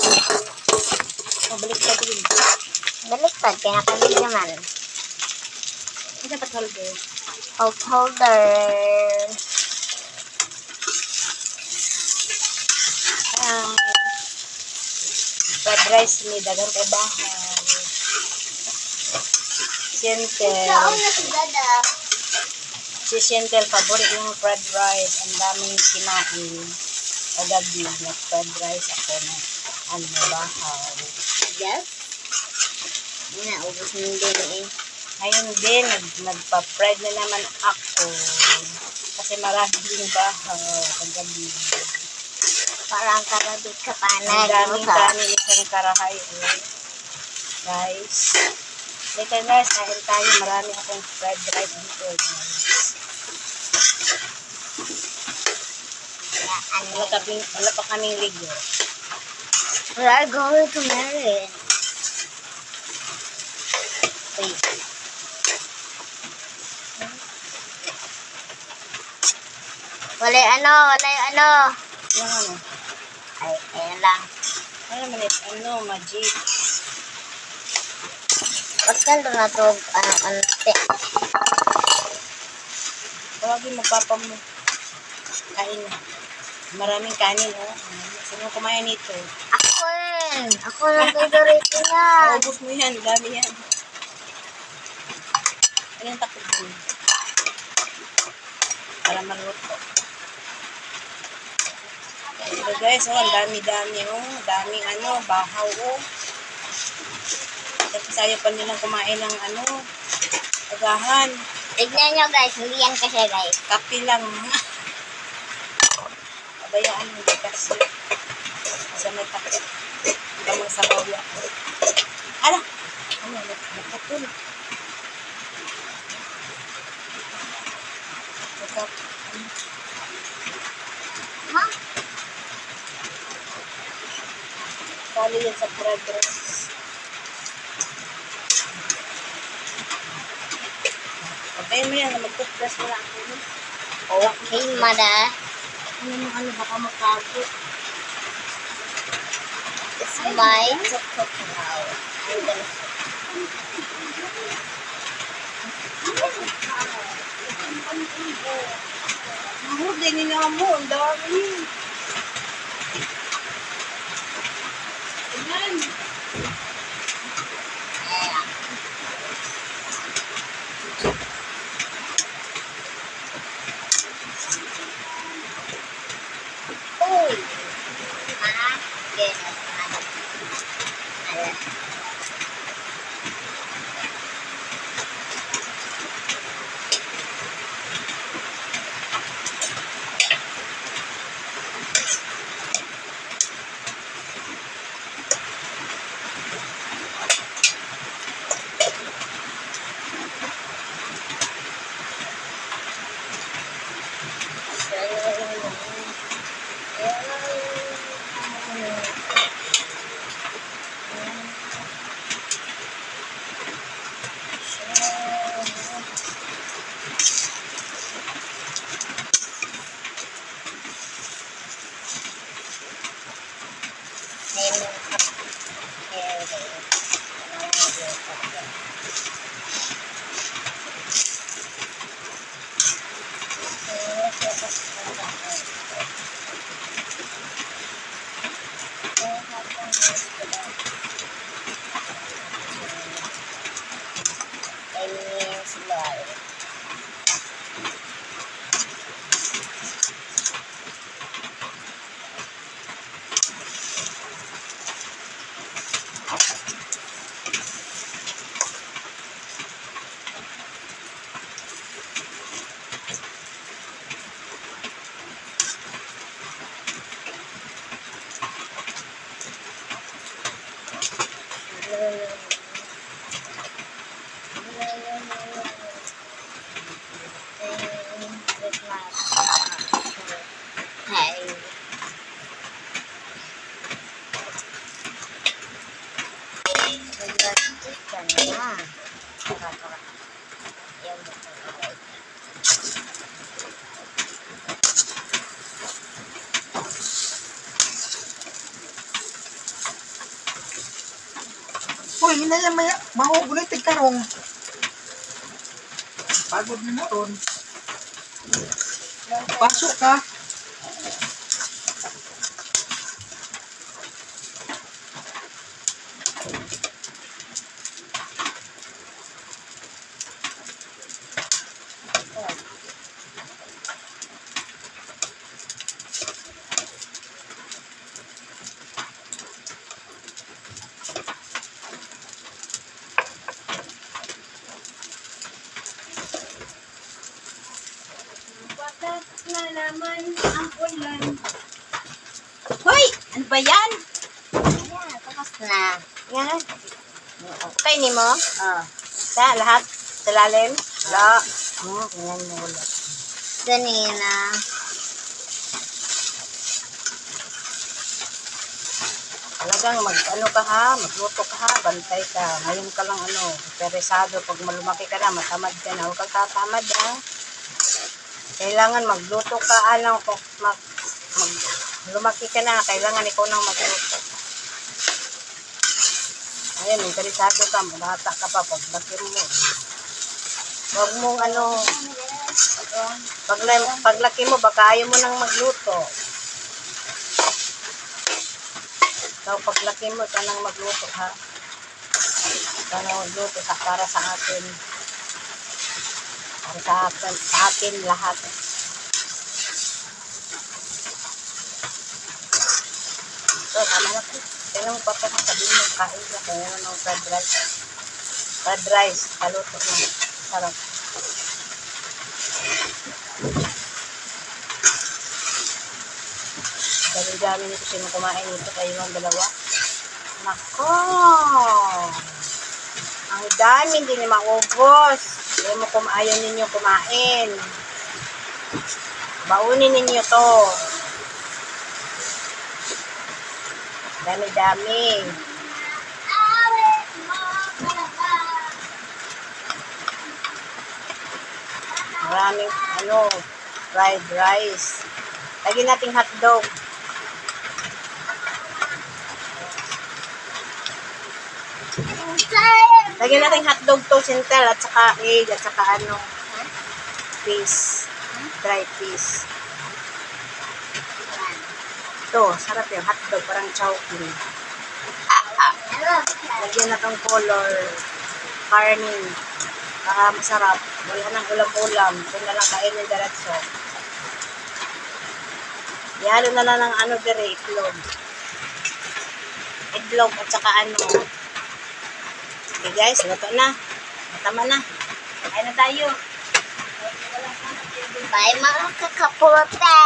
O, baliktad din. Baliktad, kinakabig naman. Ano dapat holder? Holder. Fried rice ni dagang kay bahay. Sientel. na si Dada. Si Sientel, paborit ng fried rice. Ang daming kinain. Kagabi, nag-fried rice ako na bahay. Yes? Naubos mo din eh. Ngayon din, nagpa-fried na naman ako. Kasi marami yung bahay. Kagabi. Parang karabig ka pa na. Ang daming kanin isang karahay. Guys. Later guys, kain tayo. Marami akong fried rice dito. Wala pa kaming ligo. We are going to marry. Wait. Wala yung ano. Yung ano? Ay, ayan lang. Ano naman ito? Ano? Magic. Wag ka doon na ito. Te. Tawagin mo, papa mo. Kain na. Maraming kanin, oh. Sino kumain nito? Ako rin. Ako lang favorite niya. Maubos mo yan. Dami yan. Ano yung takot mo? Para maluto. So guys, oh, ang dami-dami, oh. Daming bahaw, oh. Tapos ayaw pa nilang kumain ng agahan. Tignan nyo guys. Hindi yan kasi guys. Kapi lang. Pabayaan mo kasi. Kasi may takot. Hindi mo sa bawya. Ala! Nakapul. Ha? Kali yan sa fried rice. Pagkain mo yan, mag-toothbrush mo lang ako. Okay, mada. Baka magkagot. It's mine to cook now. I'm gonna Mahod din nila mo. Ang dami. Ayan. Uy! Yes. Uy, hinayang maya. Mahugulitig karong. Pagod mo ron. Pasok ka. Patas na naman ang ulan. Hoy! Ano ba yan? Yeah, tapos na. Yan. Okay ni mo? Sa lahat? Sa lalim? Wala. Yan mo wala. Ganina. Talagang mag-ano ka ha, magluto ka ha, bantay ka. Ngayon ka lang interesado. Pag malumaki ka na, matamad ka na. Huwag kang tatamad ha. Kailangan magluto ka, lumaki ka na, kailangan ikaw nang magluto. Ayun, interesado ka, bata ka pa, paglaki mo. Huwag mong paglaki mo, baka ayaw mo nang magluto. So, paglaki mo, ikaw nang magluto ha. Ikaw nang magluto para sa atin. Para sa atin lahat. So, tama na po. Kaya mo pa sabihin mo, kain ka. Kaya ng fried rice. Fried rice, kaluto na. Sarap. Dami-dami nito sino kumain nito kayo ng dalawa. Nako! Ang dami, hindi na maubos. Ayaw ninyo kumain. Baunin ninyo to. Dami-dami. Maraming fried rice. Lagyan nating hotdog. Lagyan natin hotdog to, Sintel, at saka egg, at saka fish. Dry fish. Ito, sarap yung hotdog, parang chowking. Lagyan na tong color, carning. Masarap. Wala nang ulam-ulam. Ito na lang kainin diretso. Ihalo na lang ng itlog. Itlog at saka Okay guys, luto na. Matama na. Kain na tayo. Bye mga kakapote!